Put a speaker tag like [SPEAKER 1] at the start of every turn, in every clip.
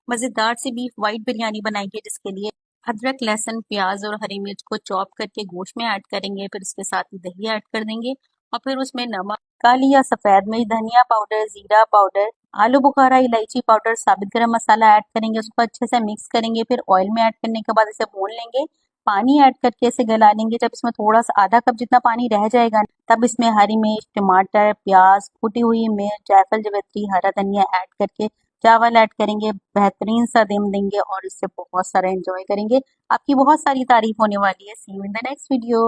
[SPEAKER 1] मज़ेदार सी beef white biryani बनाएंगे, जिसके लिए अदरक, लहसुन, प्याज और हरी मिर्च को चॉप करके गोश्त में ऐड करेंगे। फिर इसके साथ ही दही ऐड कर देंगे और फिर उसमें नमक, काली या सफेद मिर्च, धनिया पाउडर, जीरा पाउडर, आलू बुखारा, इलायची पाउडर, साबित गरम मसाला ऐड करेंगे। उसको अच्छे से मिक्स करेंगे। फिर ऑयल में ऐड करने के बाद इसे भून लेंगे। पानी ऐड करके इसे गला लेंगे। जब इसमें थोड़ा सा आधा कप जितना पानी रह जाएगा, तब इसमें हरी मिर्च, टमाटर, प्याज, कुटी हुई मिर्च, जायफल, जवित्री, हरा धनिया ऐड करके चावल ऐड करेंगे, बेहतरीन सा दम देंगे और इससे बहुत सारा एंजॉय करेंगे। आपकी बहुत सारी तारीफ होने वाली है। See you in the next video.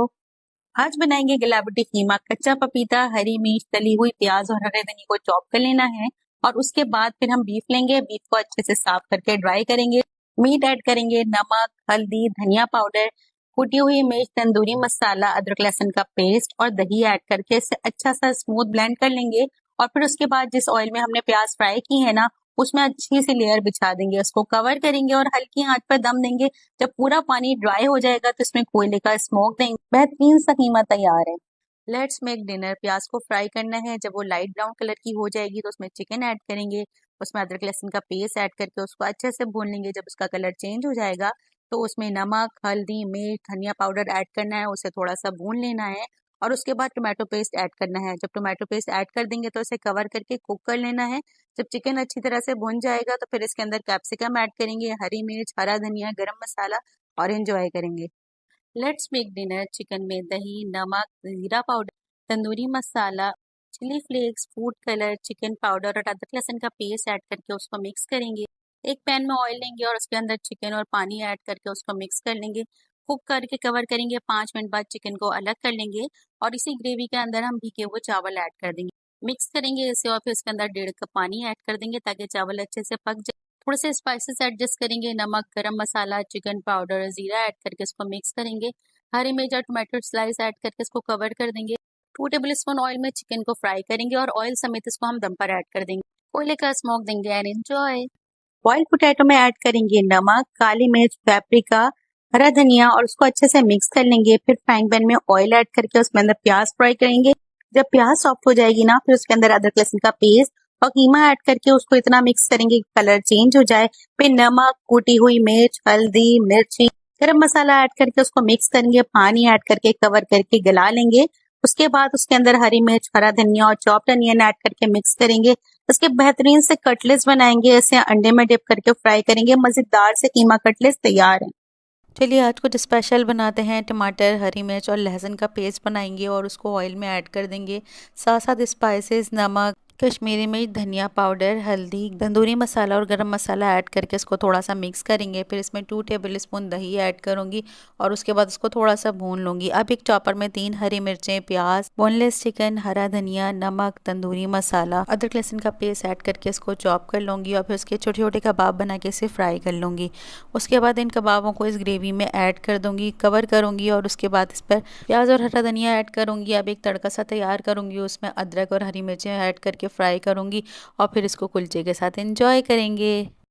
[SPEAKER 1] आज बनाएंगे गलावटी कीमा। कच्चा पपीता, हरी मिर्च, तली हुई प्याज और हरे धनिया को चॉप कर लेना है और उसके बाद फिर हम बीफ लेंगे। बीफ को अच्छे से साफ करके ड्राई करेंगे। मीट ऐड करेंगे, नमक, हल्दी, धनिया पाउडर, कुटी हुई मिर्च, तंदूरी मसाला, अदरक लहसुन का पेस्ट और दही ऐड करके इसे अच्छा सा स्मूथ ब्लेंड कर लेंगे। और फिर उसके बाद जिस ऑयल में हमने प्याज फ्राई की है ना, उसमें अच्छी सी लेयर बिछा देंगे, उसको कवर करेंगे और हल्की आंच पर दम देंगे। जब पूरा पानी ड्राई हो जाएगा तो इसमें कोयले का स्मोक देंगे। बेहतरीन सा कीमा तैयार है। Let's make dinner. प्याज को फ्राई करना है। जब वो लाइट ब्राउन कलर की हो जाएगी तो उसमें चिकन ऐड करेंगे। उसमें अदरक लहसुन का पेस्ट ऐड करके उसको अच्छे से भून लेंगे। जब उसका कलर चेंज हो जाएगा तो उसमें नमक, हल्दी, मिर्च, धनिया पाउडर ऐड करना है। उसे थोड़ा सा भून लेना है और उसके बाद टोमेटो पेस्ट ऐड करना है। जब टोमेटो पेस्ट ऐड कर देंगे तो इसे कवर करके कुक कर लेना है। जब चिकन अच्छी तरह से भुन जाएगा तो फिर इसके अंदर कैप्सिकम ऐड करेंगे, हरी मिर्च, हरा धनिया, गरम मसाला और एंजॉय करेंगे। Let's make dinner. चिकन में दही, नमक, जीरा powder, tandoori masala, chilli flakes, food colour, chicken powder और अदरक लहसुन का पेस्ट ऐड करके उसको मिक्स करेंगे। एक पैन में ऑयल लेंगे और उसके अंदर चिकन और पानी ऐड करके उसको मिक्स कर लेंगे। कुक करके कवर करेंगे। 5 मिनट बाद चिकन को अलग कर लेंगे और इसी ग्रेवी के अंदर हम भीगे हुए चावल ऐड कर देंगे। मिक्स करेंगे इसे और फिर उसके अंदर 1.5 कप पानी ऐड कर देंगे ताकि चावल अच्छे से पक जाए। थोड़े से स्पाइसेस एडजस्ट करेंगे, नमक, गरम मसाला, चिकन पाउडर, जीरा ऐड करके इसको मिक्स करेंगे। हरी मिर्च और टोमेटो स्लाइस ऐड करके इसको कवर कर देंगे। 2 टेबल स्पून ऑयल में चिकन को फ्राई करेंगे और ऑयल समेत इसको हम दम पर ऐड कर देंगे। कोयले का स्मोक देंगे एंड एंजॉय। बॉइल्ड पोटैटो में ऐड करेंगे नमक, काली मिर्च, पेपरिका, हरा धनिया और उसको अच्छे से मिक्स कर लेंगे। फिर फ्राइंग पैन में ऑयल ऐड करके उसमें अंदर प्याज फ्राई करेंगे। जब प्याज सॉफ्ट हो जाएगी ना, फिर उसके अंदर अदरक लहसुन का पेस्ट और कीमा ऐड करके उसको इतना मिक्स करेंगे कि कलर चेंज हो जाए। फिर नमक, कुटी हुई मिर्च, हल्दी, मिर्ची, गरम मसाला ऐड करके उसको मिक्स करेंगे। पानी ऐड करके कवर करके गला लेंगे। उसके बाद उसके अंदर हरी मिर्च, हरा धनिया और चॉप्ड अनियन ऐड करके मिक्स करेंगे। इसके बेहतरीन से कटलेट्स बनाएंगे। इसे अंडे में डिप करके फ्राई करेंगे। मजेदार से कीमा कटलेट्स तैयार है। चलिए आज कुछ स्पेशल बनाते हैं। टमाटर, हरी मिर्च और लहसुन का पेस्ट बनाएंगे और उसको ऑयल में ऐड कर देंगे। साथ साथ स्पाइसेस, नमक, कश्मीरी मिर्च, धनिया पाउडर, हल्दी, तंदूरी मसाला और गरम मसाला ऐड करके इसको थोड़ा सा मिक्स करेंगे। फिर इसमें 2 टेबल स्पून दही ऐड करूंगी और उसके बाद उसको थोड़ा सा भून लूंगी। अब एक चॉपर में 3 हरी मिर्चें, प्याज, बोनलेस चिकन, हरा धनिया, नमक, तंदूरी मसाला, अदरक लहसुन का पेस्ट ऐड करके इसको चॉप कर लूंगी और फिर उसके छोटे छोटे कबाब बना के इसे फ्राई कर लूंगी। उसके बाद इन कबाबों को इस ग्रेवी में ऐड कर दूंगी, कवर करूंगी और उसके बाद इस पर प्याज और हरा धनिया ऐड करूंगी। अब एक तड़का सा तैयार करूंगी, उसमें अदरक और हरी मिर्चें ऐड करके फ्राई करूंगी और फिर इसको कुलचे के साथ एंजॉय करेंगे।